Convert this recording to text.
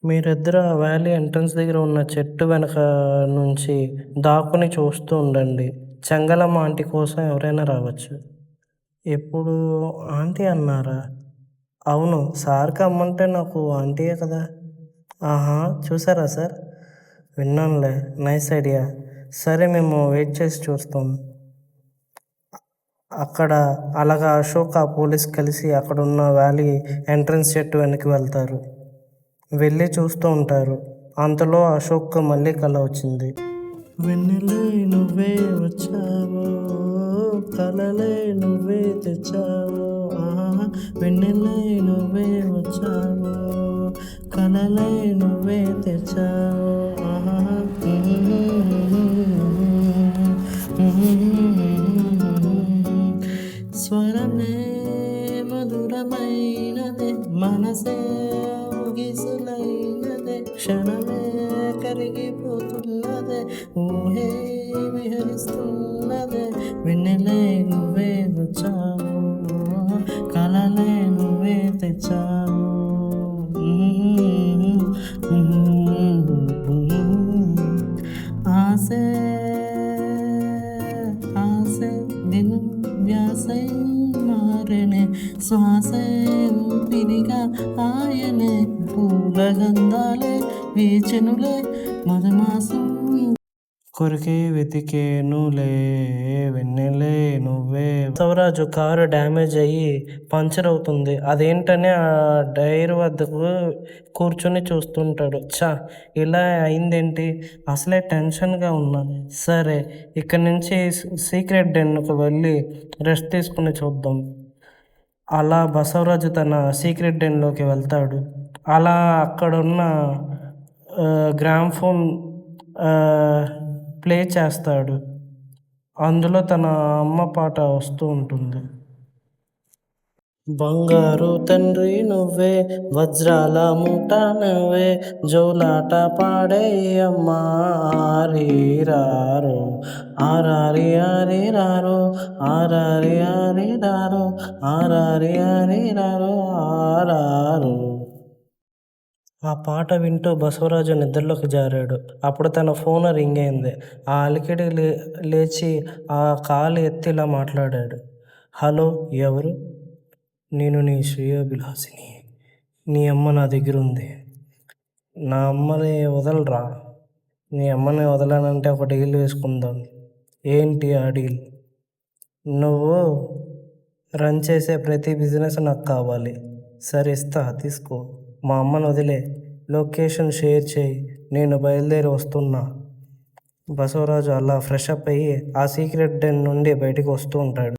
మీరిద్దరూ ఆ valley entrance దగ్గర ఉన్న చెట్టు వెనక నుంచి దాక్కుని చూస్తూ ఉండండి. చెంగలమ్మ ఆంటీ కోసం ఎవరైనా రావచ్చు. ఎప్పుడు ఆంటీ అన్నారా? అవును. సార్‌కి అమ్మంటే నాకు ఆంటీయే కదా! ఆహా! చూసారా సార్? విన్నానులే. Nice idea. సరే మేము వెయిట్ చేసి చూస్తాం. అక్కడ అలాగా అశోక్, ఆ పోలీస్ కలిసి అక్కడున్న వ్యాలీ ఎంట్రన్స్ చెట్టు వెనక్కి వెళ్తారు. వెళ్ళి చూస్తూ ఉంటారు. అంతలో అశోక్‌కు మళ్ళీ కల వచ్చింది. వెన్నెలే నువ్వే వచ్చావో, కలలే నువ్వే తెచ్చావో, ఆహా! వెన్నెలే నువ్వే వచ్చావో, కలలే నువ్వే తెచ్చావో, ఆహా! స్వరమే మధురమైనదే, మనసే ఊగిసలైనదే, క్షణమే కరిగిపోతున్నదే, ఊహే విహరిస్తున్నదే, వెన్నెలే నువ్వే వచ్చావు, కలలే నువ్వే తెచ్చావు. ఆసే ఆసే దినం వ్యాసై మారనే, శ్వాసే ఊపిరిగా ఆయనే, పూల గంధాలే వేచెనులే, మధుమాసం కొరికే వెతికేనులే, వెన్నెలే నువ్వే. బసవరాజు కారు డ్యామేజ్ అయ్యి పంచర్ అవుతుంది. అదేంటని ఆ డైర్ వద్దకు కూర్చొని చూస్తుంటాడు. ఛ! ఇలా అయిందేంటి? అసలే టెన్షన్‌గా ఉన్నా. సరే, ఇక్కడి నుంచి సీక్రెట్ డెన్‌కు వెళ్ళి రెస్ట్ తీసుకుని చూద్దాం. అలా బసవరాజు తన సీక్రెట్ డెన్‌లోకి వెళ్తాడు. అలా అక్కడున్న గ్రామ్‌ఫోన్ ప్లే చేస్తాడు. అందులో తన అమ్మ పాట వస్తూ ఉంటుంది. బంగారు తండ్రి నువ్వే, వజ్రాల మూట నువ్వే, జోలాట పాడే అమ్మా ఆరిరారో, ఆరారి ఆరిరారో, ఆరారి ఆరిరారో, ఆరారి ఆరిరారో, ఆరారో. ఆ పాట వింటూ బసవరాజు నిద్రలోకి జారాడు. అప్పుడు తన ఫోన్ రింగ్ అయింది. ఆ అలికిడి లేచి ఆ కాలు ఎత్తి ఇలా మాట్లాడాడు. హలో, ఎవరు? నేను నీ శ్రేయోభిలాషిని. నీ అమ్మ నా దగ్గరుంది. నా అమ్మని వదలరా. నీ అమ్మని వదలనంటే ఒక డీల్ వేసుకుందాం. ఏంటి ఆ డీల్? నువ్వు రన్ చేసే ప్రతి బిజినెస్ నాకు కావాలి. సరే, ఇస్తా, తీసుకో. మా అమ్మని వదిలే. లొకేషన్ షేర్ చేయి. నేను బయలుదేరి వస్తున్నా. బసవరాజు అలా ఫ్రెష్ అప్ అయ్యి ఆ సీక్రెట్ డెన్ నుండి బయటికి వస్తూ ఉంటాడు.